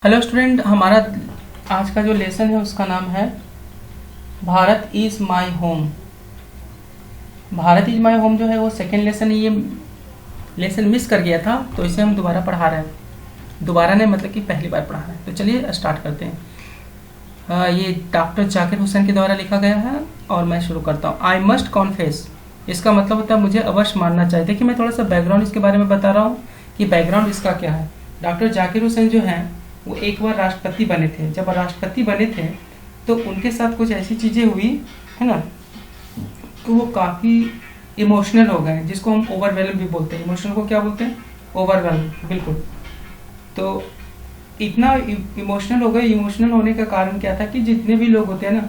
Hello student, हमारा आज का जो लेसन है उसका नाम है Bharat is my home. Bharat is my home जो है वो सेकेंड लेसन, ये लेसन मिस कर गया था तो इसे हम दोबारा पढ़ा रहे हैं। दोबारा नहीं, मतलब कि पहली बार पढ़ा रहे हैं। तो चलिए स्टार्ट करते हैं। ये डॉक्टर जाकिर हुसैन के द्वारा लिखा गया है और मैं शुरू करता हूँ। आई मस्ट कॉन्फेस, इसका मतलब होता है मुझे अवश्य मानना चाहिए। देखिए, मैं थोड़ा सा बैकग्राउंड इसके बारे में बता रहा हूँ कि बैकग्राउंड इसका क्या है। डॉक्टर जाकिर हुसैन जो हैं वो एक बार राष्ट्रपति बने थे। जब राष्ट्रपति बने थे तो उनके साथ कुछ ऐसी चीज़ें हुई है ना, तो वो काफ़ी इमोशनल हो गए, जिसको हम ओवरवेलम भी बोलते हैं। इमोशनल को क्या बोलते हैं? ओवरवेलम, बिल्कुल। तो इतना इमोशनल हो गए। इमोशनल होने का कारण क्या था कि जितने भी लोग होते हैं ना,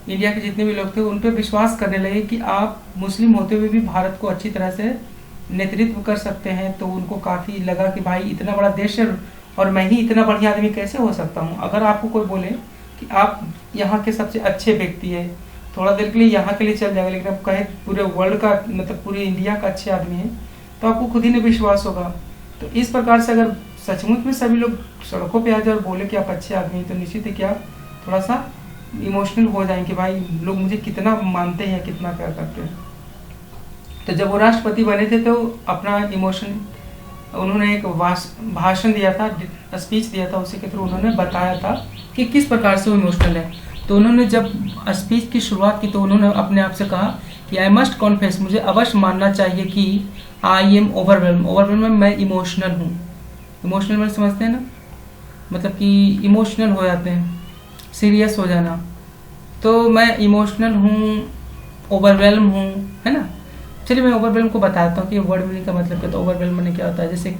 इंडिया के जितने भी लोग थे, उन पर विश्वास करने लगे कि आप मुस्लिम होते हुए भी भारत को अच्छी तरह से नेतृत्व कर सकते हैं। तो उनको काफ़ी लगा कि भाई इतना बड़ा देश है और मैं ही इतना बढ़िया आदमी कैसे हो सकता हूँ। अगर आपको कोई बोले कि आप यहाँ के सबसे अच्छे व्यक्ति है, थोड़ा देर के लिए यहाँ के लिए चल जाएगा, लेकिन आप कहे पूरे वर्ल्ड का, मतलब पूरे इंडिया का अच्छे आदमी है, तो आपको खुद ही नहीं विश्वास होगा। तो इस प्रकार से अगर सचमुच में सभी लोग सड़कों पे आ जाए और बोले कि आप अच्छे आदमी हैं, तो निश्चित है कि आप थोड़ा सा इमोशनल हो जाएंगे कि भाई लोग मुझे कितना मानते हैं, कितना प्यार करते हैं। तो जब वो राष्ट्रपति बने थे तो अपना इमोशन, उन्होंने एक भाषण दिया था, स्पीच दिया था, उसी के थ्रू उन्होंने बताया था कि किस प्रकार से वो इमोशनल है। तो उन्होंने जब स्पीच की शुरुआत की तो उन्होंने अपने आप से कहा कि आई मस्ट कॉन्फेस, मुझे अवश्य मानना चाहिए कि आई एम ओवरवेल्म। ओवरवेल्म, मैं इमोशनल हूँ। इमोशनल में समझते हैं ना, मतलब कि इमोशनल हो जाते हैं, सीरियस हो जाना। तो मैं इमोशनल हूँ, ओवरवेल्म हूँ, है ना। चलिए मैं ओवरवेल्म को बताता हूँ कि वर्ड मीनिंग का मतलब क्या। तो ओवरवेल्म में क्या होता है, जैसे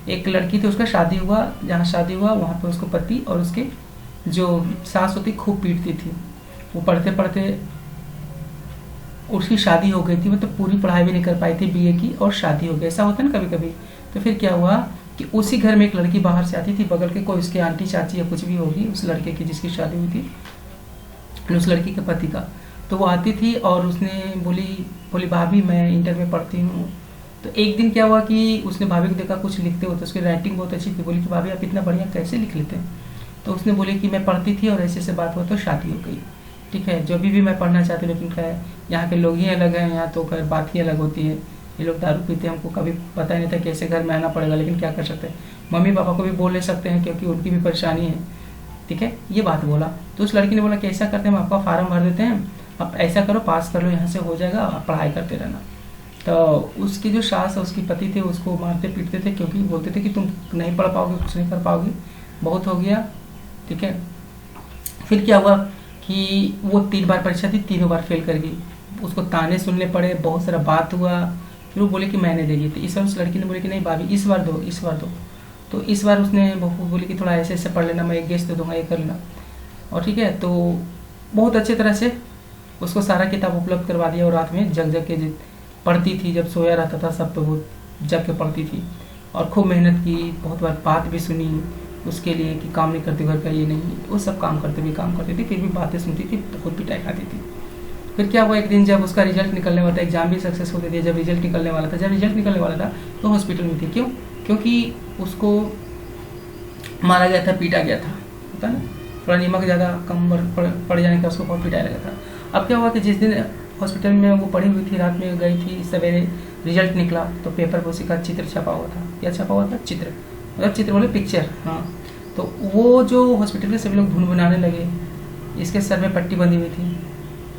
एक लड़की थी, उसका शादी हुआ, जहाँ शादी हुआ वहाँ पे उसको पति और उसके जो सास होती खूब पीटती थी। वो पढ़ते पढ़ते उसकी शादी हो गई थी, मतलब पूरी पढ़ाई भी नहीं कर पाई थी बीए की, और शादी हो गई। ऐसा होता है ना कभी कभी। तो फिर क्या हुआ कि उसी घर में एक लड़की बाहर से आती थी, बगल के कोई उसकी आंटी चाची या कुछ भी होगी उस लड़के की जिसकी शादी हुई थी, उस लड़की के पति का। तो वो आती थी और उसने बोली भाभी मैं इंटर में पढ़ती हूँ। तो एक दिन क्या हुआ कि उसने भाभी को देखा कुछ लिखते हुए, तो उसकी राइटिंग बहुत अच्छी थी। बोली कि भाभी आप इतना बढ़िया कैसे लिख लेते हैं? तो उसने बोली कि मैं पढ़ती थी और ऐसे बात हुआ तो शादी हो गई। ठीक है, जो भी मैं पढ़ना चाहती हूँ, लेकिन क्या है यहाँ के लोग ही अलग हैं, यहाँ तो खैर बात ही अलग होती है। ये लोग दारू पीते हैं, हमको कभी पता ही नहीं था कि ऐसे घर में आना पड़ेगा, लेकिन क्या कर सकते हैं, मम्मी पापा को भी बोल नहीं सकते हैं क्योंकि उनकी भी परेशानी है। ठीक है, ये बात बोला। तो उस लड़की ने बोला कि ऐसा करते हैं, हम आपका फार्म भर देते हैं, आप ऐसा करो पास कर लो, यहाँ से हो जाएगा, आप पढ़ाई करते रहना। तो उसकी जो सास है, उसकी पति थे, उसको मारते पीटते थे क्योंकि बोलते थे कि तुम नहीं पढ़ पाओगे, कुछ नहीं कर पाओगे, बहुत हो गया। ठीक है, फिर क्या हुआ कि वो 3 बार परीक्षा थी, तीनों बार फेल कर गई। उसको ताने सुनने पड़े, बहुत सारा बात हुआ। फिर वो बोले कि मैंने दे दी थी। इस बार उस लड़की ने बोले कि नहीं भाभी इस बार दो, इस बार दो। तो इस बार उसने बहू बोली कि थोड़ा ऐसे ऐसे पढ़ लेना, मैं एक गेस्ट दे दूंगा, ये कर लेना। और ठीक है, तो बहुत अच्छे तरह से उसको सारा किताब उपलब्ध करवा दिया और रात में जग जग के पढ़ती थी। जब सोया रहता था सब तो वो जग के पढ़ती थी और खूब मेहनत की। बहुत बार बात भी सुनी उसके लिए कि काम नहीं करती घर का, ये नहीं, वो सब काम करते भी काम करती थी, फिर भी बातें सुनती थी, बहुत पिटाई खाती थी। फिर क्या हुआ, एक दिन जब उसका रिजल्ट निकलने वाला था, एग्जाम भी सक्सेसफुल दे दिया, जब रिजल्ट निकलने वाला था तो हॉस्पिटल में थी। क्यों? क्योंकि उसको मारा गया था, पीटा गया था, होता ना, थोड़ा नमक ज़्यादा कम पड़ जाने का उसको बहुत पिटाया लगा था। अब क्या हुआ कि जिस दिन हॉस्पिटल में वो पड़ी हुई थी, रात में गई थी, सवेरे रिजल्ट निकला तो पेपर पर उसी का चित्र छपा हुआ था। क्या छपा हुआ था? चित्र, मतलब चित्र बोले पिक्चर। हाँ, तो वो जो हॉस्पिटल के सभी लोग भुनभुनाने लगे, इसके सर में पट्टी बंधी हुई थी,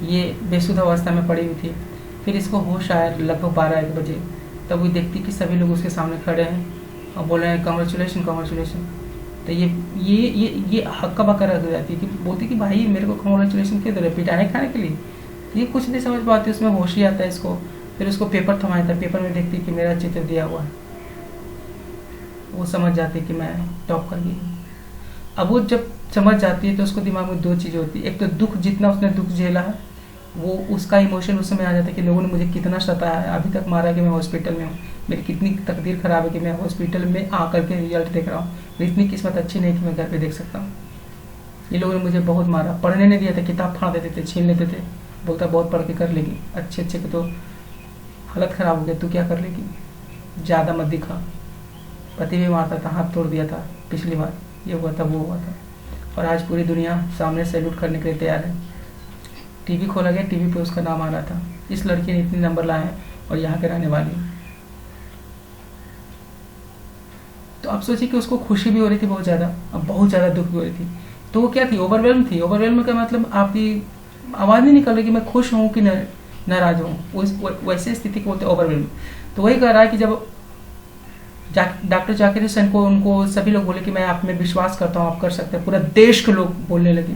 ये बेसुध अवस्था में पड़ी हुई थी। फिर इसको होश आया लगभग 12-1 बजे, तब वो देखती कि सभी लोग उसके सामने खड़े हैं और बोल रहे हैं कॉन्ग्रेचुलेशन कॉन्ग्रेचुलेशन। तो ये हक्का बक्का रख जाती है कि बोलती कि भाई मेरे को कॉन्ग्रेचुलेशन क्यों दे रहे, पिटाने खाने के लिए? ये कुछ नहीं समझ पाती, उसमें होश ही आता है इसको। फिर उसको पेपर थमाया था, पेपर में देखती कि मेरा चित्र दिया हुआ है, वो समझ जाती कि मैं टॉप कर गई। अब वो जब समझ जाती है तो उसको दिमाग में 2 चीज़ें होती है। एक तो दुख, जितना उसने दुख झेला है वो उसका इमोशन उस समय आ जाता है कि लोगों ने मुझे कितना सताया है, अभी तक मारा कि मैं हॉस्पिटल में हूँ, मेरी कितनी तकदीर खराब है कि मैं हॉस्पिटल में आकर के रिजल्ट देख रहा हूँ, मेरी इतनी किस्मत अच्छी नहीं कि मैं घर पे देख सकता हूँ। ये लोगों ने मुझे बहुत मारा, पढ़ने नहीं दिया था, किताब फाड़ देते थे, छीन लेते थे, बोलता बहुत पढ़ के कर लेगी, अच्छे अच्छे के तो हालत ख़राब हो गई, तू क्या कर लेगी, ज़्यादा मत दिखा। पति भी मारता था, हाथ तोड़ दिया था पिछली बार। ये हुआ था, वो हुआ था, और आज पूरी दुनिया सामने सैल्यूट करने के लिए तैयार है। टीवी खोला गया, टीवी पे उसका नाम आ रहा था, इस लड़की ने इतने नंबर लाए हैं और यहाँ के रहने वाली है। तो आप सोचिए कि उसको खुशी भी हो रही थी बहुत ज़्यादा, अब बहुत ज़्यादा दुख भी हो रही थी। तो वो क्या थी, ओवरवेल्म थी। ओवरवेल्म का मतलब आपकी आवाज़ नहीं निकल रही कि मैं खुश हूँ कि नाराज हूँ, वैसे स्थिति को बोलते ओवरवेल्म। तो वही कह रहा है कि जब डॉक्टर जाकिर हुसैन को उनको सभी लोग बोले कि मैं आप में विश्वास करता हूँ, आप कर सकते हैं, पूरा देश के लोग बोलने लगे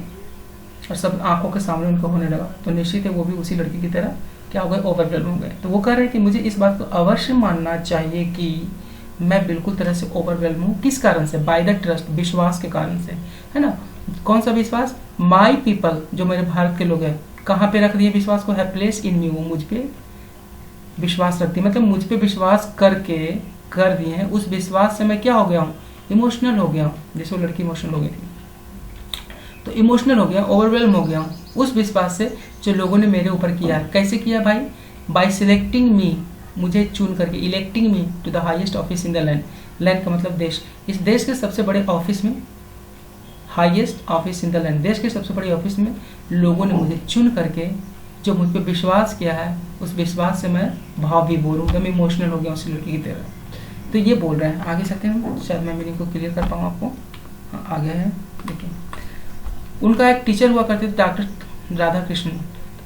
और सब आंखों के सामने उनको होने लगा, तो निश्चित है वो भी उसी लड़की की तरह क्या हो गए, ओवरवेल्म हो गए। तो वो कह रहे हैं कि मुझे इस बात को अवश्य मानना चाहिए कि मैं बिल्कुल तरह से ओवरवेल्म हूँ। किस कारण से? बाय द ट्रस्ट, विश्वास के कारण से, है ना। कौन सा विश्वास? माई पीपल, जो मेरे भारत के लोग हैं, कहाँ पे रख दिए विश्वास को? है प्लेस इन मी, वो मुझ पे विश्वास रखती है, मतलब मुझ पे विश्वास करके कर दिए हैं। उस विश्वास से मैं क्या हो गया हूँ, इमोशनल हो गया हूँ, जैसे वो लड़की इमोशनल हो गई थी, तो इमोशनल हो गया, ओवरवेल्म हो गया हूँ उस विश्वास से जो लोगों ने मेरे ऊपर किया है। कैसे किया भाई? बाय सिलेक्टिंग मी, मुझे चुन करके, electing me to the highest office in the land. Land का मतलब देश, इस देश के सबसे बड़े ऑफिस में, highest office in the land, देश के सबसे बड़े ऑफिस में लोगों ने मुझे चुन करके जो मुझ पर विश्वास किया है, उस विश्वास से मैं भाव विभोर हूँ, एकदम इमोशनल हो गया उस लड़की की तरह। तो ये बोल रहे हैं, आगे सकते हैं, शायद मैं मीनिंग को क्लियर कर पाऊँ आपको। हाँ, आगे है, देखिए। उनका एक टीचर हुआ करते थे डॉक्टर राधा कृष्ण,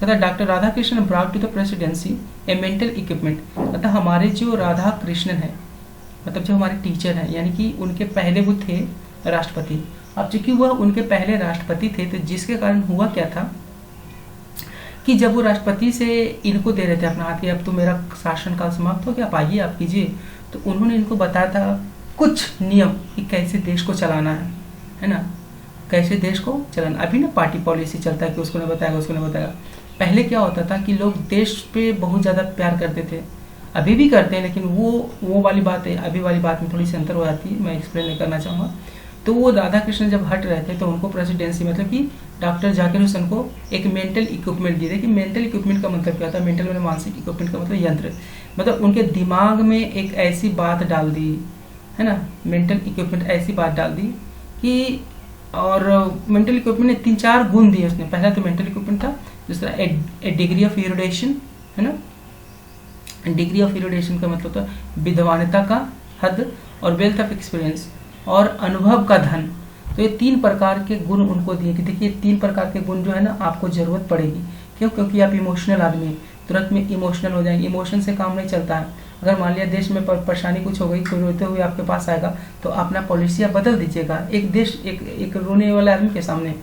कहता doctor Radha Krishna brought to the presidency a mental equipment, कहता हमारे जो राधा कृष्णन है, मतलब जो हमारे टीचर हैं, यानी कि उनके पहले वो थे राष्ट्रपति। अब चूंकि वह उनके पहले राष्ट्रपति थे, तो जिसके कारण हुआ क्या था कि जब वो राष्ट्रपति से इनको दे रहे थे अपना हाथ कि अब तो मेरा शासनकाल समाप्त हो गया, आप आइए, आप कीजिए, तो उन्होंने इनको बताया था कुछ नियम कि कैसे देश को चलाना है ना, कैसे देश को चलाना। अभी ना पार्टी पॉलिसी चलता है कि उसको नहीं बताएगा, उसको नहीं बताएगा। पहले क्या होता था कि लोग देश पे बहुत ज़्यादा प्यार करते थे, अभी भी करते हैं, लेकिन वो वाली बात है, अभी वाली बात में थोड़ी सी अंतर हो जाती है, मैं एक्सप्लेन नहीं करना चाहूँगा। तो वो राधा कृष्ण जब हट रहे थे तो उनको प्रेसिडेंसी, मतलब कि डॉक्टर जाकिर हुसैन को एक मेंटल इक्विपमेंट दिए थे। कि मेंटल इक्विपमेंट का मतलब क्या होता है? मेंटल मतलब मानसिक, इक्विपमेंट का मतलब यंत्र, मतलब उनके दिमाग में एक ऐसी बात डाल दी, है ना, मेंटल इक्विपमेंट ऐसी बात डाल दी कि, और मेंटल इक्विपमेंट ने 3-4 गुण दिए उसने। पहला तो मेंटल इक्विपमेंट था, दूसरा ए डिग्री ऑफ इरुडेशन, है ना, डिग्री ऑफ इरुडेशन का मतलब था विद्वानता का हद, और वेल्थ ऑफ एक्सपीरियंस, और अनुभव का धन। तो ये 3 प्रकार के गुण उनको दिए कि देखिए 3 प्रकार के गुण जो है ना आपको जरूरत पड़ेगी। क्यों? क्योंकि आप इमोशनल आदमी हैं, तुरंत में इमोशनल हो जाएंगे, इमोशन से काम नहीं चलता है। अगर मान लिया देश में परेशानी कुछ हो गई, कोई रोते हुए आपके पास आएगा, तो अपना पॉलिसी आप बदल दीजिएगा। एक देश, एक रोने वाले आदमी के सामने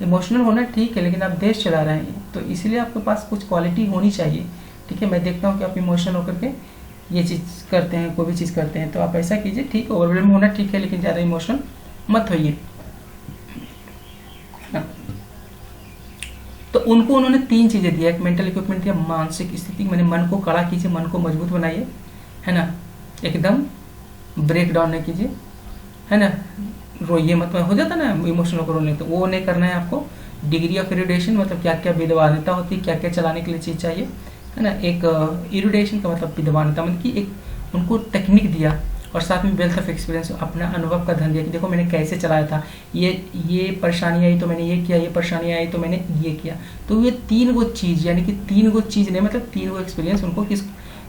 इमोशनल होना ठीक है, लेकिन आप देश चला रहे हैं, तो इसीलिए आपके पास कुछ क्वालिटी होनी चाहिए। ठीक है, मैं देखता हूँ कि आप इमोशनल होकर के ये चीज़ करते हैं, कोई भी चीज़ करते हैं, तो आप ऐसा कीजिए, ठीक है, ओवरवेल्म होना ठीक है, लेकिन ज़्यादा इमोशनल मत होइए। तो उनको उन्होंने 3 चीज़ें दिया, एक मेंटल इक्विपमेंट दिया, मानसिक स्थिति, मैंने मन को कड़ा कीजिए, मन को मजबूत बनाइए, है ना, एकदम ब्रेक डाउन नहीं कीजिए, है ना, रोइए मत, हो जाता ना इमोशनल को रोने, तो वो नहीं करना है आपको। डिग्री ऑफ इरुडेशन, मतलब क्या क्या विद्वानता होती है, क्या क्या चलाने के लिए चीज़ चाहिए, है ना। एक इरुडेशन का मतलब विद्वानता, मतलब कि एक उनको टेक्निक दिया, और साथ में वेल्थ ऑफ एक्सपीरियंस, अपना अनुभव का धन दिया कि देखो मैंने कैसे चलाया था, ये परेशानी आई तो मैंने ये किया, ये परेशानी आई तो मैंने ये किया। तो ये 3 गो चीज़, यानी कि 3 गो चीज़ नहीं, मतलब 3 गो एक्सपीरियंस उनको किस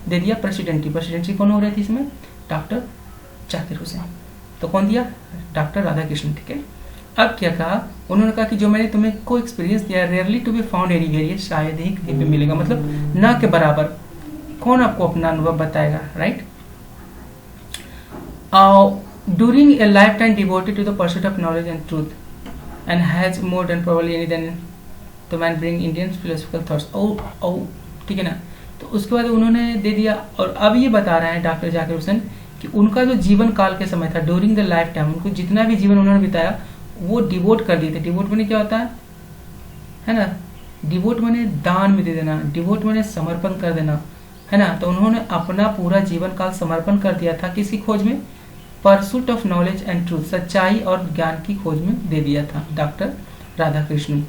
दे दिया? प्रेसिडेंसी कौन हो रही थी इसमें? डॉक्टर जाकिर हुसैन। तो कौन दिया? डॉक्टर राधा कृष्ण। ठीक है, अब क्या कहा उन्होंने? कहा कि जो मैंने तुम्हें को एक्सपीरियंस दिया, rarely to be found anywhere, शायद ही कहीं पे मिलेगा, मतलब ना के बराबर। कौन आपको अपना अनुभव बताएगा, right? During a lifetime devoted to the pursuit of knowledge and truth, and has more than probably any than the man bring Indian philosophical thoughts. ठीक है ना। तो उसके बाद उन्होंने दे दिया, और अब ये बता रहे हैं डॉक्टर जाकिर हुसैन कि उनका जो जीवन काल के समय था, ड्यूरिंग द लाइफ टाइम, उनको जितना भी जीवन उन्होंने बिताया वो डिवोट कर दिए थे। डिवोट मैंने क्या होता है ना, डिवोट मैंने दान में दे देना, डिवोट मैंने समर्पण कर देना, है ना। तो उन्होंने अपना पूरा जीवन काल समर्पण कर दिया था किसकी खोज में? Pursuit of knowledge and truth, सच्चाई और ज्ञान की खोज में दे दिया था डॉक्टर राधा कृष्ण।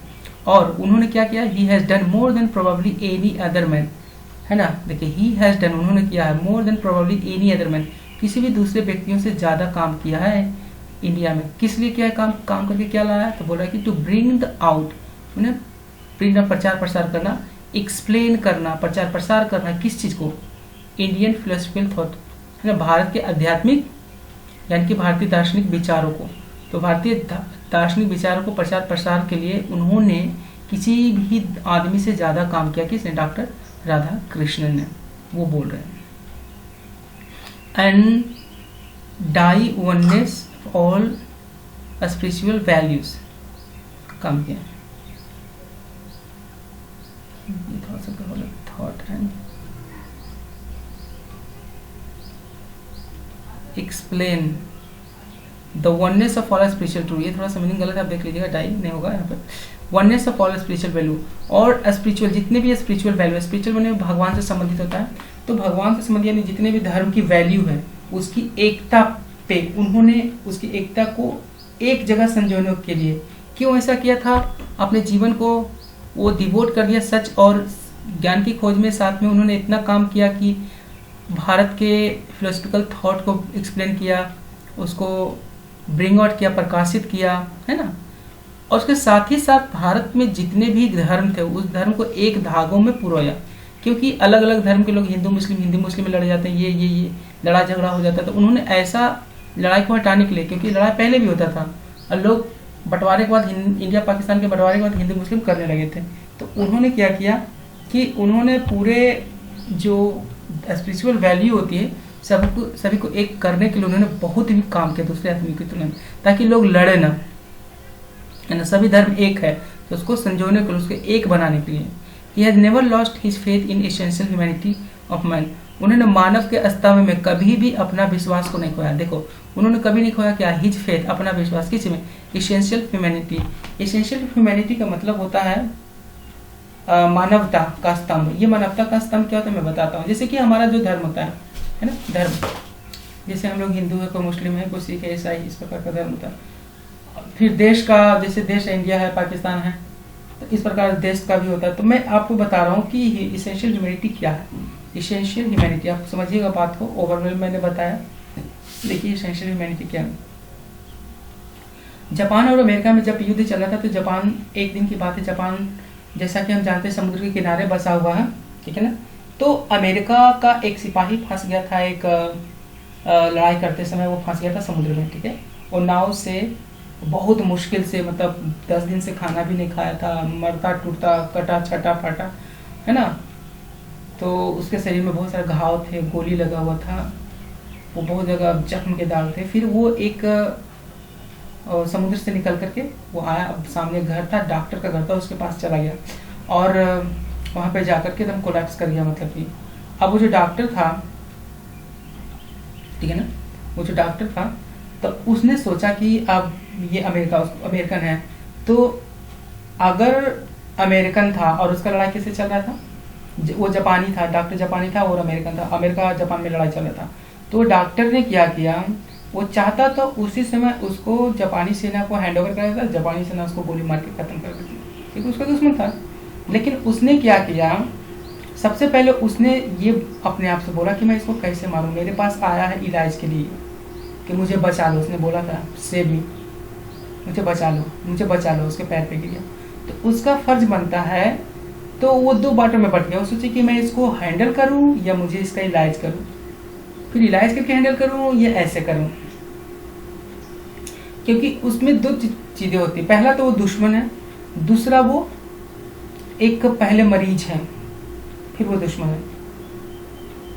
और उन्होंने क्या किया? He has done more than probably any other man, है ना। देखिए ही हैज डन, उन्होंने किया है more than probably any other man, किसी भी दूसरे व्यक्तियों से ज़्यादा काम किया है इंडिया में। किस लिए किया है काम, काम करके क्या लाया, तो बोला कि टू ब्रिंग द आउट, मैंने प्रिंट प्रचार प्रसार करना, एक्सप्लेन करना, प्रचार प्रसार करना किस चीज़ को, इंडियन फिलोसफिकल थॉट, है ना, भारत के आध्यात्मिक यानी कि भारतीय दार्शनिक विचारों को। तो भारतीय दार्शनिक विचारों को प्रचार प्रसार के लिए उन्होंने किसी भी आदमी से ज़्यादा काम किया, किसने, डॉक्टर राधा कृष्णन ने, वो बोल रहे हैं। And the oneness all spiritual values काम किया। ये थोड़ा सा गलत थॉट है, explain the oneness of all spiritual true, ये थोड़ा सा मीनिंग गलत है, आप देख लीजिएगा, डाई नहीं होगा यहाँ पर। Oneness of all spiritual value, और स्पिरिचुअल जितने भी स्पिरिचुअल वैल्यू, स्पिरिचुअल मैंने भगवान से संबंधित होता है, तो भगवान से संबंधित यानी जितने भी धर्म की वैल्यू है उसकी एकता पे उन्होंने उसकी एकता को एक जगह संजोने के लिए क्यों ऐसा किया था, अपने जीवन को वो डिवोट कर दिया सच और ज्ञान की खोज में। साथ में उन्होंने इतना काम किया कि भारत के फिलोसफिकल थॉट को एक्सप्लेन किया, उसको ब्रिंग आउट किया, प्रकाशित किया, है ना। और उसके साथ ही साथ भारत में जितने भी धर्म थे उस धर्म को एक धागों में पुरोया, क्योंकि अलग अलग धर्म के लोग हिंदू मुस्लिम में लड़ जाते हैं, ये लड़ा झगड़ा हो जाता है। तो उन्होंने ऐसा लड़ाई को हटाने के लिए, क्योंकि लड़ाई पहले भी होता था और लोग बंटवारे के बाद, इंडिया पाकिस्तान के बंटवारे के बाद हिंदू मुस्लिम करने लगे थे, तो उन्होंने क्या किया कि उन्होंने पूरे जो स्पिरिचुअल वैल्यू होती है सभी को एक करने के लिए उन्होंने बहुत ही काम किया दूसरे आदमी की तुलना में, ताकि लोग लड़े ना, है ना। सभी धर्म एक है तो उसको संजोने के लिए, उसको एक बनाने के लिए। He has never lost his faith in essential humanity of man, उन्होंने मानव के अस्तित्व में कभी भी अपना विश्वास को नहीं खोया। देखो उन्होंने कभी नहीं खोया क्या, हिज फेथ, अपना विश्वास, किस में, एसेंशियल ह्यूमैनिटी। एसेंशियल ह्यूमैनिटी का मतलब होता है मानवता का स्तंभ। ये मानवता का स्तंभ क्या होता है मैं बताता हूँ। जैसे कि हमारा जो धर्म होता है ना, धर्म, जैसे हम लोग हिंदू है, कोई मुस्लिम है, कोई सिख है, ईसाई, इस प्रकार का धर्म होता है। फिर देश का, जैसे देश इंडिया है, पाकिस्तान है, तो इस प्रकार देश का भी होता है। तो मैं आपको बता रहा हूँ कि इसेंशियल ह्यूमैनिटी क्या है। इसेंशियल ह्यूमैनिटी आप समझिएगा बात को, ओवरऑल मैंने बताया। देखिए इसेंशियल ह्यूमैनिटी क्या है। जापान और अमेरिका में जब युद्ध चल रहा था तो जापान, एक दिन की बात है, जापान जैसा कि हम जानते हैं समुद्र के किनारे बसा हुआ है, ठीक है ना। तो अमेरिका का एक सिपाही फंस गया था, एक लड़ाई करते समय वो फंस गया था समुद्र में, ठीक है। और नाव से बहुत मुश्किल से, मतलब 10 दिन से खाना भी नहीं खाया था, मरता टूटता, कटा छटा फाटा, है ना। तो उसके शरीर में बहुत सारे घाव थे, गोली लगा हुआ था, वो बहुत जगह जख्म के दाग थे। फिर वो एक समुद्र से निकल करके वो आया, अब सामने घर था, डॉक्टर का घर था, उसके पास चला गया और वहाँ पे जाकर के एकदम कोलैप्स कर गया। मतलब कि अब वो जो डॉक्टर था, ठीक है ना, वो जो डॉक्टर था, तो उसने सोचा कि अब ये अमेरिकन है, तो अगर अमेरिकन था और उसका लड़ाई कैसे चल रहा था, वो जापानी था, डॉक्टर जापानी था और अमेरिकन था, अमेरिका जापान में लड़ाई चल रहा था। तो डॉक्टर ने क्या किया, वो चाहता तो उसी समय उसको जापानी सेना को हैंड ओवर कराया था, जापानी सेना उसको गोली मार के खत्म कर देती, क्योंकि उसका दुश्मन था। लेकिन उसने क्या किया, सबसे पहले उसने ये अपने आप से बोला कि मैं इसको कैसे मारूं, मेरे पास आया है इलाज के लिए कि मुझे बचा लो। उसने बोला था से भी मुझे बचा लो, उसके पैर पे गिर गया। तो उसका फर्ज बनता है, तो वो दो बातों में बट गया। वो सोचे कि मैं इसको हैंडल करूं या मुझे इसका इलाज करूं, फिर इलाज करके हैंडल करूं या ऐसे करूं, क्योंकि उसमें दो चीजें होती। पहला तो वो दुश्मन है, दूसरा वो एक पहले मरीज है, फिर वो दुश्मन है।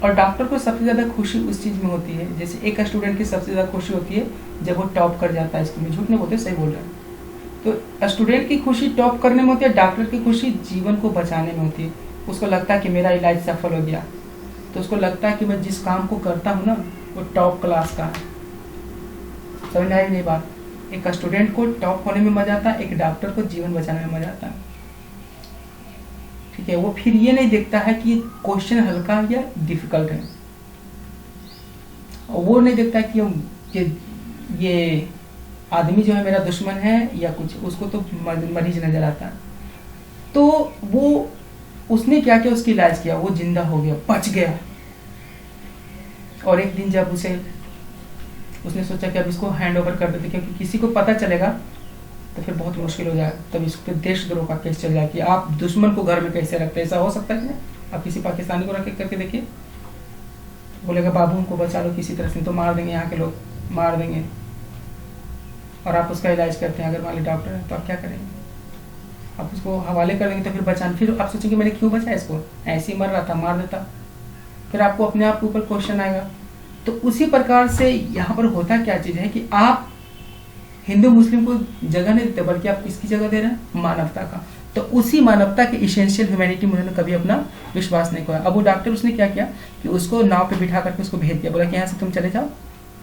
और डॉक्टर को सबसे ज्यादा खुशी उस चीज में होती है, जैसे एक स्टूडेंट की सबसे ज्यादा खुशी होती है जब वो टॉप कर जाता है स्कूल में। झूठ नहीं बोलते, सही बोल रहे हैं। तो स्टूडेंट की खुशी टॉप करने में होती है, डॉक्टर की खुशी जीवन को बचाने में होती है। उसको लगता है कि मेरा इलाज सफल हो गया, तो उसको लगता है कि मैं जिस काम को करता हूँ ना वो टॉप क्लास का है। समझ आई नहीं बात। एक स्टूडेंट को टॉप होने में मजा आता है, एक डॉक्टर को जीवन बचाने में मजा आता है, ठीक है। वो फिर ये नहीं देखता है कि क्वेश्चन हल्का या डिफिकल्ट है, और वो नहीं देखता कि ये आदमी जो है मेरा दुश्मन है या कुछ, उसको तो मरीज नजर आता है। तो वो उसने क्या किया, उसकी इलाज किया, वो जिंदा हो गया, बच गया। और एक दिन जब उसे उसने सोचा कि अब इसको हैंड ओवर कर देते, क्योंकि किसी को पता चलेगा तो फिर बहुत मुश्किल हो जाएगा, तब इस पर देशद्रोह का केस चल जाए कि आप दुश्मन को घर में कैसे रखते हैं। ऐसा हो सकता है? आप किसी पाकिस्तानी को रख के करके देखिए, बोलेगा बाबू हमको बचा लो किसी तरह से, तो मार देंगे, यहाँ के लोग मार देंगे, और आप उसका इलाज करते हैं, अगर मान ली डॉक्टर है तो आप क्या करेंगे? आप उसको हवाले कर देंगे तो फिर बचान, फिर आप सोचेंगे मैंने क्यों बचाया इसको, ऐसे ही मर रहा था, मार देता, फिर आपको अपने आप के ऊपर क्वेश्चन आएगा। तो उसी प्रकार से यहाँ पर होता क्या चीज़ है कि आप हिंदू मुस्लिम को जगह नहीं देते, बल्कि आप किसकी जगह दे रहे हैं? मानवता का। तो उसी मानवता के इसेंशियल ह्यूमैनिटी में उन्होंने कभी अपना विश्वास नहीं खोया। अब वो डॉक्टर उसने क्या किया कि उसको नाव पे बिठा करके उसको भेज दिया, बोला कि यहाँ से तुम चले जाओ,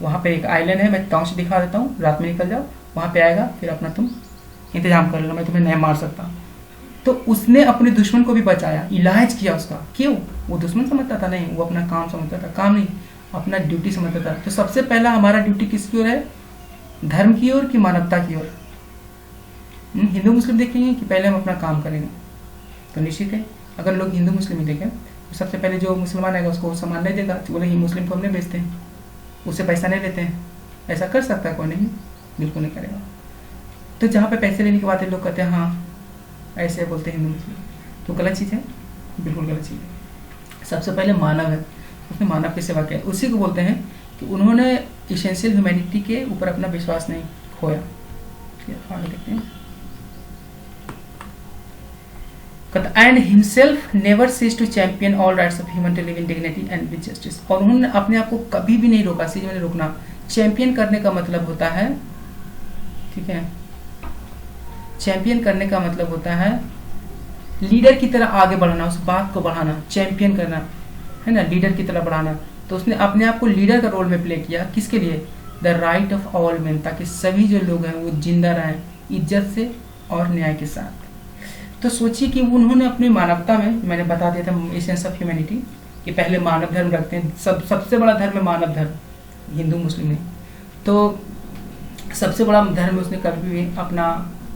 वहाँ पे एक आइलैंड है, मैं टॉर्च दिखा देता हूँ, रात में निकल जाओ, वहाँ पे आएगा, फिर अपना तुम इंतजाम कर लो, मैं तुम्हें नहीं मार सकता। तो उसने अपने दुश्मन को भी बचाया, इलाज किया उसका। क्यों? वो दुश्मन समझता था? नहीं, वो अपना काम समझता था। काम नहीं, अपना ड्यूटी समझता था। तो सबसे पहला हमारा ड्यूटी किसकी ओर है? धर्म की ओर कि मानवता की ओर? हिंदू मुस्लिम देखेंगे कि पहले हम अपना काम करेंगे? तो निश्चित है अगर लोग हिंदू मुस्लिम ही देखें तो सबसे पहले जो मुसलमान आएगा उसको सामान नहीं देगा, बोले ही मुस्लिम को हमने बेचते हैं, उससे पैसा नहीं लेते हैं। ऐसा कर सकता है कोई? नहीं, बिल्कुल नहीं करेगा। तो जहाँ पे पैसे लेने की बात है लोग कहते हैं हाँ ऐसे बोलते हैं हिंदू मुस्लिम, तो गलत चीज़ है, बिल्कुल गलत चीज़ है। सबसे पहले मानव है, उसने मानव की सेवा किया, उसी को बोलते हैं कि उन्होंने इसेंशियल ह्यूमैनिटी के ऊपर अपना विश्वास नहीं खोया। आगे देखते हैं। And himself never cease to champion all rights of human to live in dignity and with justice. और उन्होंने अपने आप को कभी भी नहीं रोका। सीज में रोकना, चैंपियन करने का मतलब होता है, ठीक है, चैंपियन करने का मतलब होता है लीडर की तरह आगे बढ़ाना, उस बात को बढ़ाना, चैंपियन करना है ना, लीडर की तरह बढ़ाना। तो उसने अपने आप को लीडर का रोल में प्ले किया, किसके लिए? The right of all man, ताकि सभी जो लोग हैं वो जिंदा रहें इज्जत से और न्याय के साथ। तो सोचिए कि उन्होंने अपनी मानवता में, मैंने बता दिया था एसेंस ऑफ ह्यूमैनिटी, कि पहले मानव धर्म रखते हैं, सबसे बड़ा धर्म है मानव धर्म, हिंदू मुस्लिम नहीं। तो सबसे बड़ा धर्म में उसने कभी भी अपना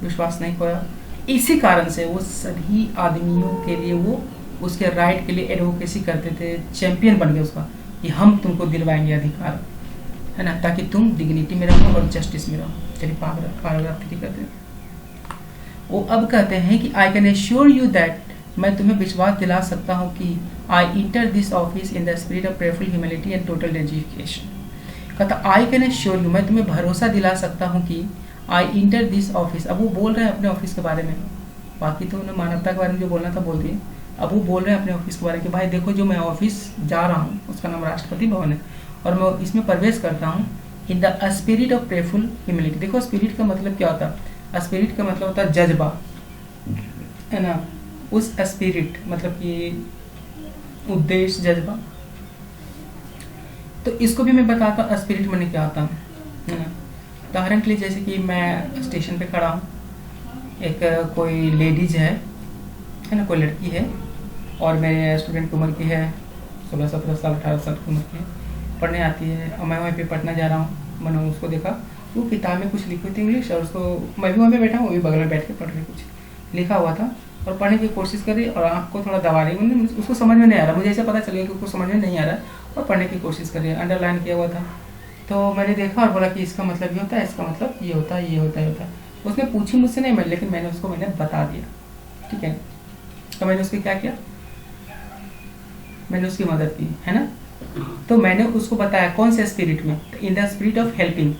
विश्वास नहीं खोया। इसी कारण से वो सभी आदमियों के लिए, वो उसके राइट के लिए एडवोकेसी करते थे, चैंपियन बन गए उसका, कि हम तुमको दिलवाएंगे अधिकार, है ना, ताकि तुम डिग्निटी में रहो और जस्टिस में रहो। चलिए पैराग्राफ 3 करते हैं। वो अब कहते हैं कि I can assure you that, मैं तुम्हें विश्वास दिला सकता हूँ कि I enter this office in the spirit of prayerful humility and total dedication. कहता आई कैन एश्योर यू, मैं तुम्हें भरोसा दिला सकता हूँ कि आई इंटर दिस ऑफिस। अब वो बोल रहे हैं अपने ऑफिस के बारे में, बाकी तो उन्हें मानवता के बारे में जो बोलना था बोल दिए। अब वो बोल रहे हैं अपने ऑफिस के बारे में कि भाई देखो जो मैं ऑफिस जा रहा हूँ उसका नाम राष्ट्रपति भवन है, और मैं इसमें प्रवेश करता हूँ इन the spirit of prayerful humility. देखो स्पिरिट का मतलब क्या होता है? स्पिरिट का मतलब होता है जज्बा, है ना, उस स्पिरिट मतलब कि उद्देश्य, जज्बा। तो इसको भी मैं बताता हूँ स्पिरिट मैंने क्या होता है ना। उदाहरण के लिए जैसे कि मैं स्टेशन पे खड़ा हूँ, एक कोई लेडीज है ना, कोई लड़की है, और मेरे स्टूडेंट की उम्र की है 16-17 साल 18 साल की उम्र की है, पढ़ने आती है, और मैं वहीं पे पढ़ने जा रहा हूँ। मैंने उसको देखा, वो किताब में कुछ लिखी हुई थी इंग्लिश, और उसको, मैं भी वहाँ पे बैठा हूँ, वो भी बगल में बैठ के पढ़ रही, कुछ लिखा हुआ था और पढ़ने की कोशिश कर रही, और आँख को थोड़ा दबा रही, उसको समझ में नहीं आ रहा, मुझे ऐसा पता चल गया कि उसको समझ में नहीं आ रहा, और पढ़ने की कोशिश कर रही है, अंडरलाइन किया हुआ था। तो मैंने देखा और बोला कि इसका मतलब ये होता है, इसका मतलब ये होता है, ये होता है, होता है। उसने पूछी मुझसे नहीं, मैं, लेकिन मैंने उसको बता दिया, ठीक है। तो मैंने उसकी क्या किया, मैंने उसकी मदद की, है ना। तो मैंने उसको बताया कौन से स्पिरिट में, इन the spirit of helping,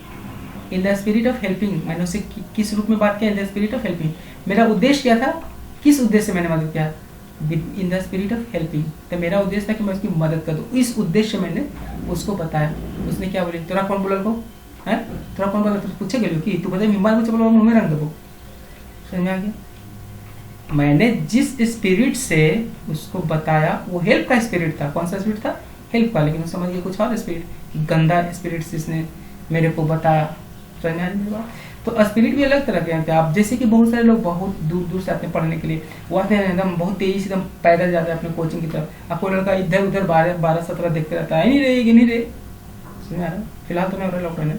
in the spirit of helping. मैंने उससे किस रूप में बात किया? इन द स्पिरिट ऑफ हेल्पिंग। मेरा उद्देश्य क्या था, किस उद्देश्य से मैंने मदद किया? इन द स्पिरिट ऑफ हेल्पिंग। तो मेरा उद्देश्य था कि मैं उसकी मदद कर दूँ, इस उद्देश्य से मैंने उसको बताया। उसने क्या बोली, तेरा कौन बोला को है, तेरा कौन बोला? तो पूछे गए कि तू बता हिमाल में चलो मुँह में रंग दबो। समझ में आ गया? मैंने जिस स्पिरिट से उसको बताया वो हेल्प का स्पिरिट था। कौन सा स्पिरिट था? हेल्प का। लेकिन समझ गया कुछ और स्पिरिट, गंदा स्पिरिट से इसने मेरे को बताया। समझ में आ रही बात? तो स्पिरिट भी अलग तरह के हैं। आप जैसे कि बहुत सारे लोग बहुत दूर दूर से आते हैं पढ़ने के लिए, वो आते हैं एकदम बहुत तेजी से एकदम पैदल जाते हैं अपने कोचिंग की तरफ। आपको लड़का इधर उधर 12-17 देखते रहता है, नहीं रहेगी नहीं रहे। समझ में आ रहा है? फिलहाल तो नहीं हो रहा लॉकडाउन है।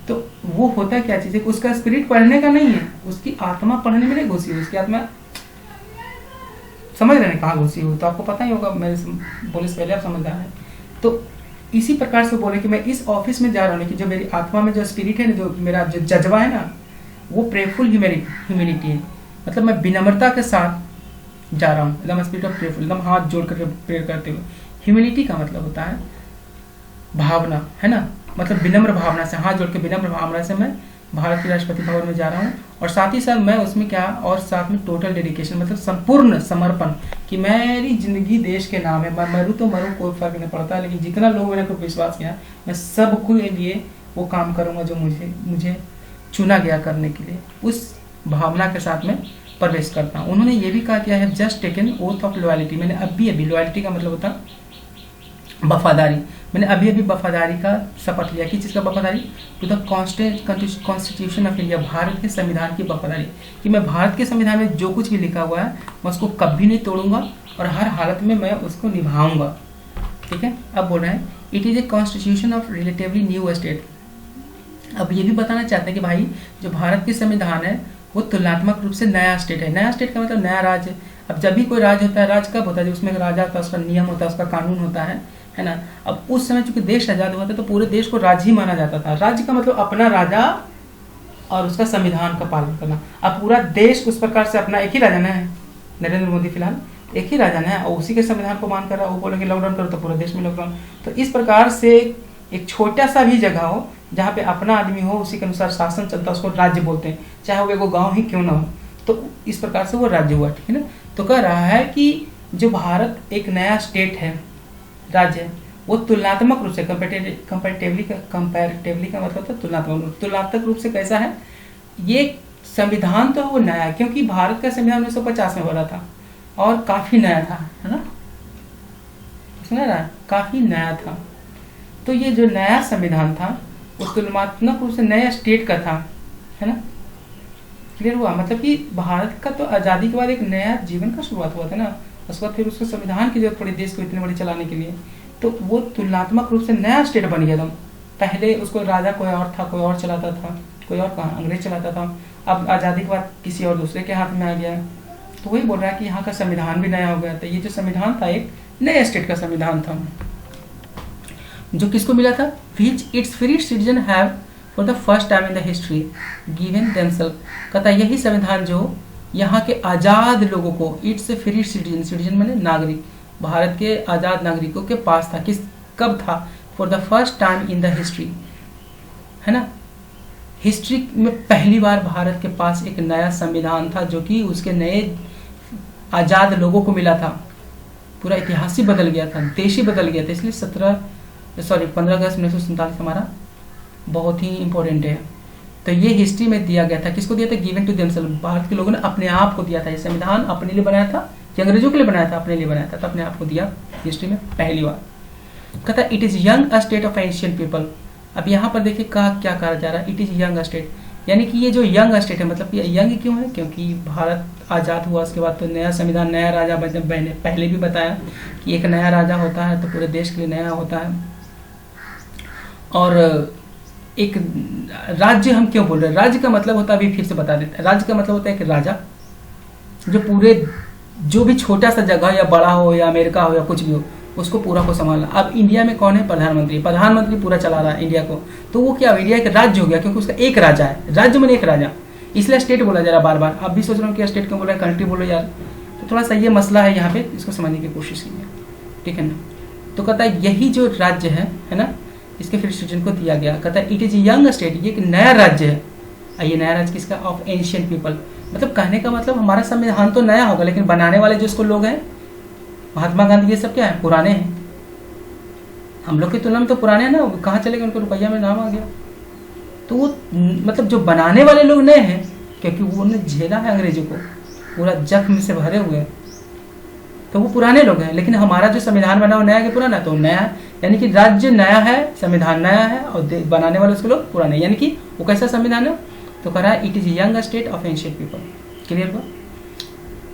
तो वो होता क्या चीज़ है, उसका स्पिरिट पढ़ने का नहीं है, उसकी आत्मा पढ़ने में नहीं घुसी है, उसकी आत्मा समझ रहे हैं कहाँ घुसी हो, तो आपको पता ही होगा, मेरे बोले से पहले आप समझदार हैं। तो इसी प्रकार से बोले कि मैं इस ऑफिस में जा रहा हूँ कि जो मेरी आत्मा में जो स्पिरिट है ना, जो मेरा जो जज्बा है ना, वो प्रेफुल ह्यूमिलिटी है। मतलब मैं विनम्रता के साथ जा रहा हूँ, एकदम स्पिरिट ऑफ प्रेफुल, एकदम हाथ जोड़ कर प्रेयर करते हुए। ह्यूमिलिटी का मतलब होता है भावना, है ना, मतलब विनम्र भावना से, हाथ जोड़ के विनम्र भावना से मैं भारत के राष्ट्रपति भवन में जा रहा हूँ। और साथ ही साथ मैं उसमें क्या, और साथ में टोटल डेडिकेशन, मतलब संपूर्ण समर्पण, कि मेरी जिंदगी देश के नाम है, मैं मरूँ तो मरूँ, कोई फर्क नहीं पड़ता, लेकिन जितना लोग मेरे को विश्वास किया, मैं सबके लिए वो काम करूँगा जो मुझे चुना गया करने के लिए। उस भावना के साथ में प्रवेश करता हूँ। उन्होंने ये भी कहा कि I have just taken oath of loyalty, मैंने अभी लॉयल्टी का मतलब होता वफादारी, मैंने अभी वफादारी का शपथ लिया। कि चीज़ का वफादारी? To the Constitution of India, भारत के संविधान की वफादारी, कि मैं भारत के संविधान में जो कुछ भी लिखा हुआ है मैं उसको कभी नहीं तोड़ूंगा और हर हालत में मैं उसको निभाऊंगा। ठीक है, अब बोल रहे हैं it is a constitution of relatively new state. अब ये भी बताना चाहते हैं कि भाई जो भारत के संविधान है वो तुलनात्मक रूप से नया स्टेट है। नया स्टेट का मतलब नया राज्य। अब जब भी कोई राज्य होता है, राज्य कब होता है? जब उसमें एक राजा होता है, उसका नियम होता है, उसका कानून होता है ना। अब उस समय चूंकि देश आजाद हुआ था तो पूरे देश को राज्य ही माना जाता था। राज्य का मतलब अपना राजा और उसका संविधान का पालन करना। अब पूरा देश उस प्रकार से अपना एक ही राजा है, नरेंद्र मोदी फिलहाल एक ही राजा है और उसी के संविधान को मान कर रहा है। वो बोलेंगे लॉकडाउन करो तो पूरे देश में लॉकडाउन। तो इस प्रकार से एक छोटा सा भी जगह हो जहाँ पे अपना आदमी हो, उसी के अनुसार शासन चलता है, उसको राज्य बोलते हैं, चाहे वो एगो गाँव ही क्यों ना हो। तो इस प्रकार से वो राज्य हुआ, ठीक है ना। तो कह रहा है कि जो भारत एक नया स्टेट है, राज्य है, वो तुलनात्मक रूप से कंपैरेटिवली का मतलब था तुलनात्मक रूप से कैसा है? ये संविधान तो वो नया है, क्योंकि भारत का संविधान 1950 में बना था और काफी नया था, है ना, सुना रहा है, काफी नया था। तो ये जो नया संविधान था वो तुलनात्मक रूप से नया स्टेट का था, है ना। क्लियर हुआ? मतलब कि भारत का तो आज़ादी के बाद एक नया जीवन का शुरुआत हुआ था ना, उसके बाद फिर उसको संविधान की जरूरत पड़ी देश को इतने बड़ी चलाने के लिए। तो वो तुलनात्मक रूप से नया स्टेट बन गया था। पहले उसको राजा कोई और था, कोई और चलाता था, कोई और कहाँ, अंग्रेज चलाता था। अब आज़ादी के बाद किसी और दूसरे के हाथ में आ गया। तो वही बोल रहा है कि यहाँ का संविधान भी नया हो गया था। ये जो संविधान था एक नए स्टेट का संविधान था जो किसको मिला था? Which it's free citizen have for the first time in the history given themself. कहता है यही संविधान जो यहाँ के आज़ाद लोगों को, इट्स फ्री सिटीजन, सिटीजन मैंने नागरिक, भारत के आज़ाद नागरिकों के पास था। कब था? For the first time in the history, है ना। हिस्ट्री में पहली बार भारत के पास एक नया संविधान था जो कि उसके नए आज़ाद लोगों को मिला था। पूरा इतिहास ही बदल गया था, देश ही बदल गया था। इसलिए 15 अगस्त 1947 हमारा बहुत ही इंपॉर्टेंट है। तो ये हिस्ट्री में दिया गया था। किसको दिया था? गिवन टू देमसेल्फ, भारत के लोगों ने अपने आप को दिया था। ये संविधान अपने लिए बनाया था कि अंग्रेजों के लिए बनाया था? अपने लिए बनाया था। तो अपने आप को दिया हिस्ट्री में पहली बार। कहता it is young a state of ancient people. अब यहाँ पर देखिए क्या कहा जा रहा है, इट इज़ यंग स्टेट, यानी कि ये जो यंग स्टेट है, मतलब ये यंग क्यों है? क्योंकि भारत आज़ाद हुआ उसके बाद तो नया संविधान, नया राजा, मैंने पहले भी बताया कि एक नया राजा होता है तो पूरे देश के लिए नया होता है। और एक राज्य हम क्यों बोल रहे हैं? राज्य का मतलब होता है, अभी फिर से बता देते हैं, राज्य का मतलब होता है एक राजा जो पूरे, जो भी छोटा सा जगह या बड़ा हो या अमेरिका हो या कुछ भी हो, उसको पूरा को संभालना। अब इंडिया में कौन है? प्रधानमंत्री पूरा चला रहा है इंडिया को। तो वो क्या, इंडिया एक राज्य हो गया क्योंकि उसका एक राजा है। राज्य में एक राजा, इसलिए स्टेट बोला जा रहा है बार बार। आप भी सोच रहे हो कि स्टेट क्यों बोल रहे हैं, कंट्री बोलो यार। तो थोड़ा सा ये मसला है यहाँ पे, इसको समझने की कोशिश कीजिए, ठीक है ना। तो कहता है यही जो राज्य है ना, इसके फिर सिटीजन को दिया गया। कहता है इट इज यंग स्टेट, ये एक नया राज्य है। ये नया राज्य किसका? Of ancient people. मतलब कहने का मतलब हमारा संविधान तो नया होगा लेकिन बनाने वाले जो इसको लोग हैं, महात्मा गांधी, ये सब क्या है? पुराने हैं। हम लोग की तुलना में तो पुराने हैं ना, कहाँ चले गए? उनको रुपया में नाम आ गया। तो वो मतलब जो बनाने वाले लोग नए हैं क्योंकि वो उन्होंने झेला है अंग्रेजों को, पूरा जख्म से भरे हुए, तो वो पुराने लोग हैं। लेकिन हमारा जो संविधान बना वो नया कि पुराना? तो नया है, यानी कि राज्य नया है, संविधान नया है और बनाने वाले उसके लोग पुराने, यानी कि वो कैसा संविधान है? तो कह रहा है it is young state of ancient people. Clear हुआ?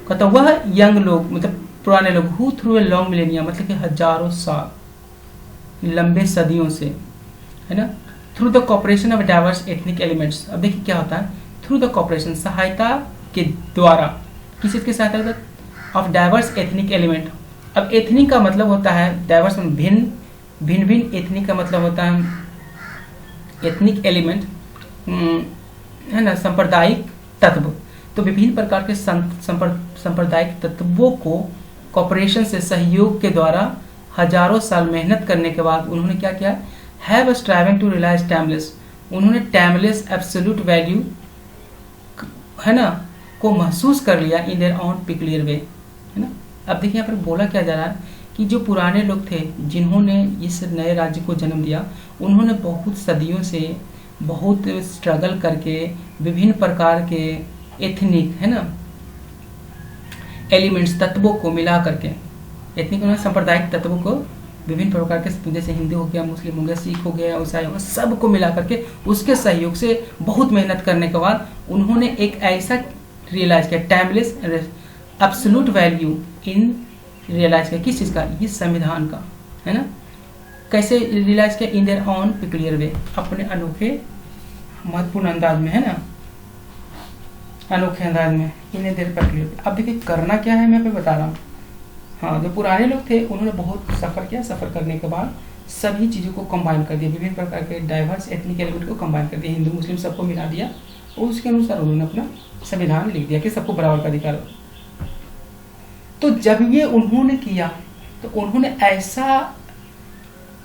कहता वह यंग लोग मतलब पुराने लोग, who through a long millennium, मतलब कि हजारों साल, लंबे सदियों से, है ना, through the cooperation of diverse ethnic elements. अब देखिए क्या होता है, थ्रू द कॉपरेशन, सहायता के द्वारा, किस चीज की सहायता? Of diverse ethnic element. अब एथनिक का मतलब होता है डाइवर्स, भिन्न भिन्न भिन्न एथनिक का मतलब होता है एथनिक एलिमेंट, है ना, सांप्रदायिक तत्व। तो विभिन्न प्रकार के सांप्रदायिक तत्वों को कॉपरेशन से सहयोग के द्वारा हजारों साल मेहनत करने के बाद उन्होंने क्या किया, have striving to realise timeless, उन्होंने टाइमलेस एब्सोल्यूट वैल्यू, है ना, को महसूस कर लिया in their own peculiar way, है ना। अब देखिए यहाँ पर बोला क्या जा रहा है कि जो पुराने लोग थे जिन्होंने इस नए राज्य को जन्म दिया, उन्होंने बहुत सदियों से बहुत स्ट्रगल करके विभिन्न प्रकार के एथनिक, है ना, एलिमेंट्स, तत्वों को मिला करके, एथनिक सांप्रदायिक तत्वों को विभिन्न प्रकार के, जैसे हिंदू हो गया, मुस्लिम हो गया, सिख हो गया, ईसाई हो गया, सबको मिला करके उसके सहयोग से बहुत मेहनत करने के बाद उन्होंने एक ऐसा रियलाइज किया, timeless absolute value in realise किया, किस चीज़ का, इस संविधान का, है ना। कैसे रियलाइज किया, इन देयर ऑन पिक्युलियर वे, अपने अनोखे महत्वपूर्ण अंदाज में, है ना, अनोखे अंदाज में, इन देयर पिक्युलियर। अब देखिए करना क्या है, मैं बता रहा हूँ। हाँ, जो पुराने लोग थे उन्होंने बहुत सफ़र किया, सफ़र करने के बाद सभी चीज़ों को कंबाइन कर दिया, विभिन्न प्रकार के डाइवर्स एथनिक एलिमेंट को कंबाइन कर दिया, हिंदू मुस्लिम सबको मिला दिया और उसके अनुसार उन्होंने अपना संविधान लिख दिया कि सबको बराबर का अधिकार हो। तो जब ये उन्होंने किया तो उन्होंने ऐसा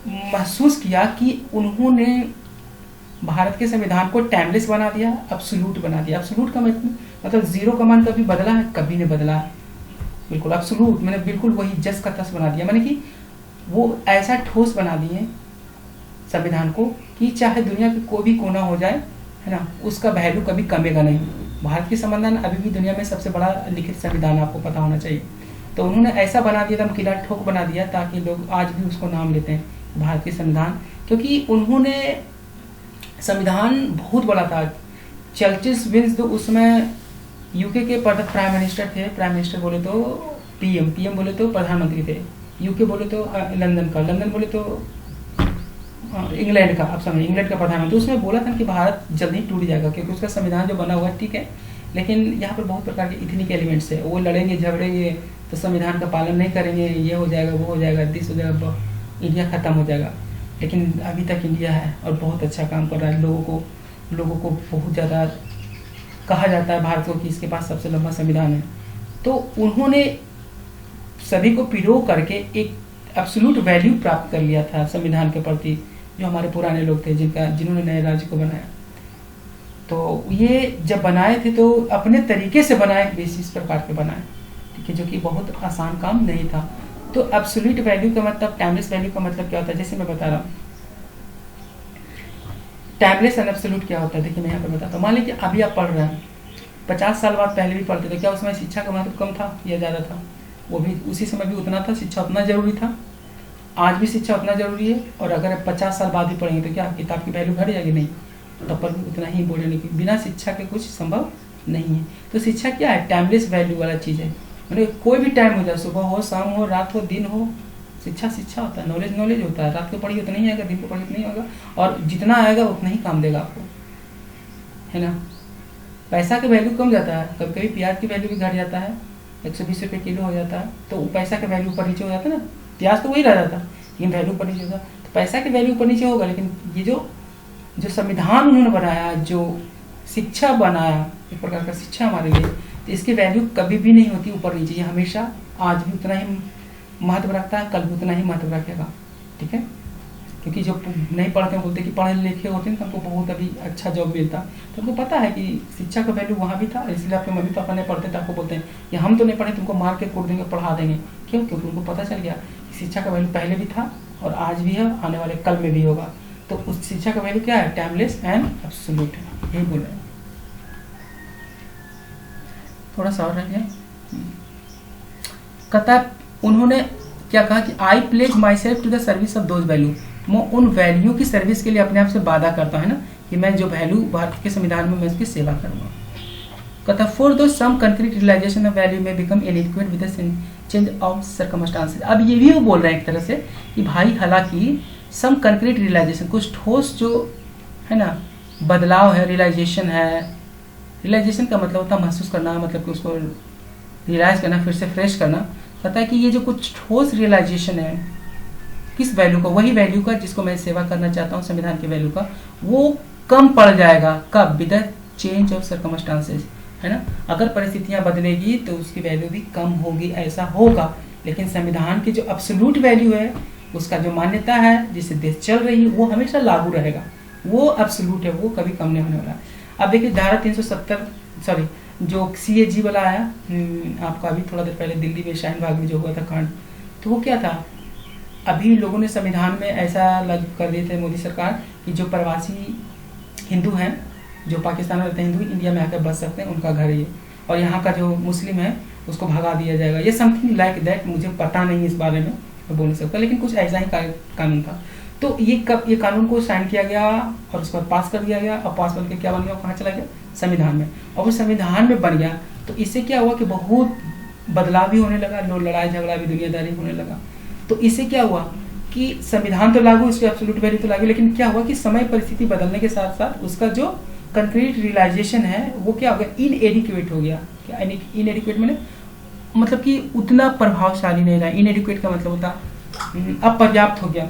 महसूस किया कि उन्होंने भारत के संविधान को टाइमलेस बना दिया, एब्सोल्यूट बना दिया। एब्सोल्यूट का मतलब जीरो का मान कभी बदला है, कभी नहीं बदला है, बिल्कुल एब्सोल्यूट, मैंने बिल्कुल वही जस का तस बना दिया, मैंने कि वो ऐसा ठोस बना दिए संविधान को कि चाहे दुनिया के कोई भी कोना हो जाए, है ना, उसका वैल्यू कभी कमेगा नहीं। भारत के संविधान अभी भी दुनिया में सबसे बड़ा लिखित संविधान, आपको पता होना चाहिए। तो उन्होंने ऐसा बना दिया, एकदम किला ठोक बना दिया, ताकि लोग आज भी उसको नाम लेते हैं भारत के संविधान, क्योंकि उन्होंने संविधान बहुत बड़ा था। चर्चिल विल्स, तो उसमें यूके के प्राइम मिनिस्टर थे, प्राइम मिनिस्टर बोले तो पीएम बोले तो प्रधानमंत्री थे, यूके बोले तो लंदन बोले तो इंग्लैंड का, आप समझे, इंग्लैंड का प्रधानमंत्री। उसमें बोला था कि भारत जल्दी टूट जाएगा, क्योंकि उसका संविधान जो बना हुआ है, ठीक है, लेकिन यहाँ पर बहुत प्रकार के इथनिक एलिमेंट्स है, वो लड़ेंगे झगड़ेंगे तो संविधान का पालन नहीं करेंगे, ये हो जाएगा, वो हो जाएगा, दिस हो जाएगा, इंडिया खत्म हो जाएगा। लेकिन अभी तक इंडिया है और बहुत अच्छा काम कर रहा है, लोगों को बहुत ज़्यादा कहा जाता है भारत को कि इसके पास सबसे लंबा संविधान है। तो उन्होंने सभी को पिरो करके एक एब्सोल्यूट वैल्यू प्राप्त कर लिया था संविधान के प्रति, जो हमारे पुराने लोग थे जिन्होंने नए राज्य को बनाया। तो ये जब बनाए थे तो अपने तरीके से बनाए, बेसिस प्रकार के बनाए, ठीक है, जो कि बहुत आसान काम नहीं था। तो एब्सोल्यूट वैल्यू का मतलब, टाइमलेस वैल्यू का मतलब क्या होता है, जैसे मैं बता रहा हूँ टाइमलेस एंड एब्सोल्यूट क्या होता है। देखिए मैं यहाँ पर बताता हूँ। मान लीजिए अभी आप पढ़ रहे हैं, 50 साल बाद पहले भी पढ़ते थे, क्या उसमें शिक्षा का महत्व कम था या ज़्यादा था? वो भी उसी समय भी उतना था, शिक्षा उतना जरूरी था। आज भी शिक्षा उतना जरूरी है, और अगर 50 साल बाद भी पढ़ेंगे तो क्या किताब की वैल्यू घट जाएगी? नहीं, तब पर भी उतना ही बोलेंगे कि बिना शिक्षा के कुछ संभव नहीं है। तो शिक्षा क्या है? टाइमलेस वैल्यू वाला चीज़ है, मतलब कोई भी टाइम हो जाए, सुबह हो, शाम हो, रात हो, दिन हो, शिक्षा होता है, नॉलेज होता है। रात को पढ़िए उतना ही आएगा, दिन को पढ़िए उतना ही होगा, और जितना आएगा उतना ही काम देगा आपको, है ना। पैसा का वैल्यू कम जाता है, कभी कभी प्याज की वैल्यू भी घट जाता है, 120 रुपये किलो हो जाता है, तो पैसा का वैल्यू ऊपर नीचे हो जाता है ना। प्याज तो वही रह जाता है, लेकिन वैल्यू ऊपर नीचे होता है, तो पैसा की वैल्यू ऊपर नीचे होगा। लेकिन ये जो संविधान उन्होंने बनाया, जो शिक्षा बनाया, एक प्रकार का शिक्षा हमारे लिए, तो इसकी वैल्यू कभी भी नहीं होती ऊपर नीचे। ये हमेशा आज भी उतना ही महत्व रखता है, कल भी उतना ही महत्व रखेगा, ठीक है। क्योंकि जो नहीं पढ़ते हैं बोलते कि पढ़े लिखे होते हैं तो हमको बहुत अभी अच्छा जॉब मिलता, तो उनको पता है कि शिक्षा का वैल्यू वहाँ भी था, इसलिए आपके मम्मी पापा नहीं पढ़ते थे, आपको बोलते हैं कि हम तो नहीं पढ़े, तुमको मार के कूट देंगे, पढ़ा देंगे। क्यों? क्योंकि उनको पता चल गया कि शिक्षा का वैल्यू पहले भी था और आज भी है, आने वाले कल में भी होगा। तो उस शिक्षा का वैल्यू क्या है? टाइमलेस एंड एब्सोल्यूट है, यही बोल रहे हैं। थोड़ा सा और रह गया। कहता उन्होंने क्या कहा कि I pledge myself to the service of those value, मैं उन वैल्यू की सर्विस के लिए अपने आप से वादा करता है ना, कि मैं जो वैल्यू भारत के संविधान में मैं उसकी सेवा करूंगा। कहता for those some concrete realisation of value may become inadequate with the change of circumstances. अब ये भी वो बोल रहे हैं एक तरह से कि भाई हालांकि सम कंक्रीट रियलाइजेशन, कुछ ठोस जो है ना बदलाव है, रियलाइजेशन है। रियलाइजेशन का मतलब होता है महसूस करना, मतलब कि उसको रियलाइज करना, फिर से फ्रेश करना। पता है कि ये जो कुछ ठोस रियलाइजेशन है, किस वैल्यू का, वही वैल्यू का जिसको मैं सेवा करना चाहता हूँ संविधान के वैल्यू का, वो कम पड़ जाएगा। कब? With the change of circumstances, है ना। अगर परिस्थितियां बदलेगी तो उसकी वैल्यू भी कम होगी, ऐसा होगा। लेकिन संविधान की जो एब्सोल्यूट वैल्यू है, उसका जो मान्यता है जिससे देश चल रही है, वो हमेशा लागू रहेगा, वो एब्सोल्यूट है, वो कभी कम नहीं होने वाला। अब देखिए धारा 370 सॉरी जो CAG वाला आया आपका अभी थोड़ा देर पहले दिल्ली में शाहीन बाग में जो हुआ था कांड, तो वो क्या था, अभी लोगों ने संविधान में ऐसा लागू कर दिए थे मोदी सरकार कि जो प्रवासी हिंदू हैं, जो पाकिस्तान में रहते हैं हिंदू, इंडिया में आकर बस सकते हैं, उनका घर ये, और यहाँ का जो मुस्लिम है उसको भगा दिया जाएगा। ये समथिंग लाइक दैट, मुझे पता नहीं इस बारे में, मैं बोल नहीं सकता, लेकिन कुछ ऐसा ही कानून था। तो ये कब ये कानून को साइन किया गया और उसके बाद पास कर दिया गया, और पास करके क्या बन गया, कहाँ चला गया, संविधान में। और वो संविधान में बन गया तो इससे क्या हुआ कि बहुत बदलाव भी होने लगा, लोग लड़ाई झगड़ा भी दुनियादारी होने लगा। तो इससे क्या हुआ कि संविधान तो लागू, उसकी एब्सोल्यूट वैल्यू तो लागू, लेकिन क्या हुआ कि समय परिस्थिति बदलने के साथ साथ उसका जो कंक्रीट रियलाइजेशन है वो क्या हो गया, इनएडिक्वेट हो गया। क्या इनएडिक्वेट मैंने मतलब कि उतना प्रभावशाली नहीं रहा। इनएडिक्वेट का मतलब होता अपर्याप्त हो गया,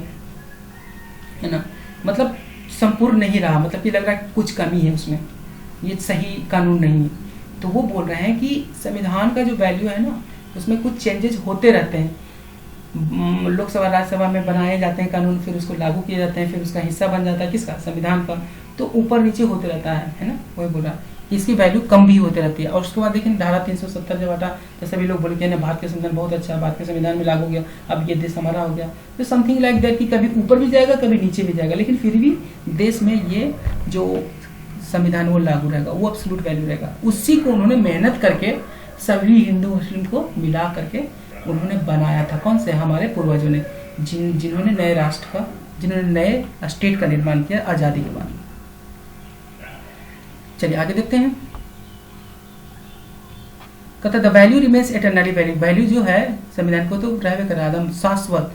है ना, मतलब संपूर्ण नहीं रहा, मतलब कि लग रहा है कुछ कमी है उसमें, ये सही कानून नहीं है। तो वो बोल रहे हैं कि संविधान का जो वैल्यू है ना, उसमें कुछ चेंजेस होते रहते हैं। लोकसभा राज्यसभा में बनाए जाते हैं कानून, फिर उसको लागू किए जाते हैं, फिर उसका हिस्सा बन जाता है किसका, संविधान का। तो ऊपर नीचे होते रहता है ना, वही बोला इसकी वैल्यू कम भी होते रहती है। और उसके बाद देखिए धारा 370 जब हटा तो सभी लोग बोले कि भारत के संविधान बहुत अच्छा है, भारत के संविधान में लागू हो गया, अब ये देश हमारा हो गया। तो समथिंग लाइक दैट कि कभी ऊपर भी जाएगा कभी नीचे भी जाएगा, लेकिन फिर भी देश में ये जो संविधान वो लागू रहेगा, वो एब्सोल्यूट वैल्यू रहेगा। उसी को उन्होंने मेहनत करके सभी हिंदू मुस्लिम को मिला करके उन्होंने बनाया था। कौन से? हमारे पूर्वजों ने, जिन्होंने नए राष्ट्र का, जिन्होंने नए स्टेट का निर्माण किया आजादी के बाद। चलिए आगे देखते हैं। कहता the value remains eternally value. Value जो है संविधान को तो रहवे कर एकदम शाश्वत,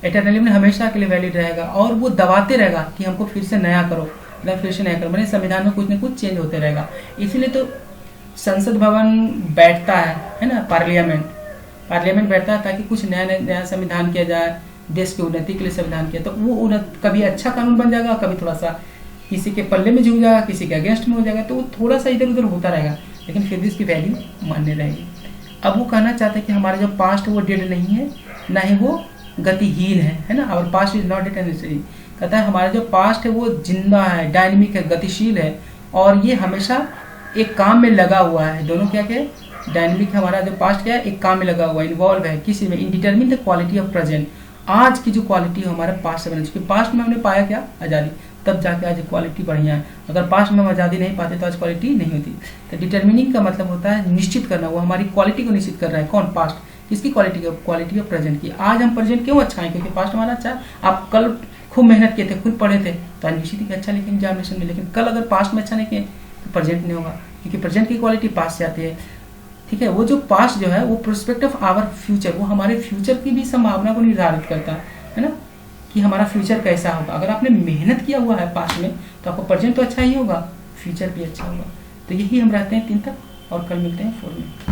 एटर्नली में हमेशा के लिए वैलिड रहेगा, और वो दबाते रहेगा कि हमको फिर से नया करो, फिर से नया करो, मैंने संविधान में कुछ न कुछ चेंज होते रहेगा। इसीलिए तो संसद भवन बैठता है ना, पार्लियामेंट बैठता है ताकि कुछ नया संविधान किया जाए, देश की उन्नति के लिए संविधान किया। तो वो कभी अच्छा कानून बन जाएगा, कभी थोड़ा सा किसी के पल्ले में झुक जाएगा, किसी के अगेंस्ट में हो जाएगा, तो वो थोड़ा सा इधर उधर होता रहेगा, लेकिन फिर भी इसकी वैल्यू मान्य रहेगी। अब वो कहना चाहते हैं कि हमारा जो पास्ट वो डेड नहीं है, ना ही वो गतिहीन है ना। और past is not dead necessary. कहता है हमारा जो पास्ट है वो जिंदा है, डायनेमिक है, गतिशील है, और ये हमेशा एक काम में लगा हुआ है। दोनों क्या क्या डायनेमिक, हमारा जो पास्ट क्या है, एक काम में लगा हुआ है, इन्वॉल्व है किसी में, in determine the quality of present. आज की जो क्वालिटी है हमारे पास्ट से बना चुकी। पास्ट में हमने पाया क्या, आज़ादी, तब जाके आज क्वालिटी बढ़िया है। अगर पास्ट में हम आज़ादी नहीं पाते तो आज क्वालिटी नहीं होती। तो डिटरमिनिंग का मतलब होता है निश्चित करना, वो हमारी क्वालिटी को निश्चित कर रहा है। कौन? पास्ट। किसकी क्वालिटी? क्वालिटी ऑफ प्रेजेंट की। आज हम प्रेजेंट क्यों अच्छा है? क्योंकि पास्ट हमारा अच्छा है। आप कल खूब मेहनत किए थे, खुद पढ़े थे, तो आज निश्चित ही अच्छा लिखेंगे एग्जामिनेशन में, लेकिन कल अगर पास्ट में अच्छा नहीं किए तो प्रेजेंट नहीं होगा, क्योंकि प्रेजेंट की क्वालिटी पास्ट से आती है। ठीक है, वो जो पास्ट जो है वो प्रोस्पेक्ट ऑफ आवर फ्यूचर, वो हमारे फ्यूचर की भी संभावना को निर्धारित करता है ना, कि हमारा फ्यूचर कैसा होगा। अगर आपने मेहनत किया हुआ है पास्ट में तो आपका प्रेजेंट तो अच्छा ही होगा, फ्यूचर भी अच्छा होगा। तो यही हम रहते हैं 3 तक, और कल मिलते हैं 4 में।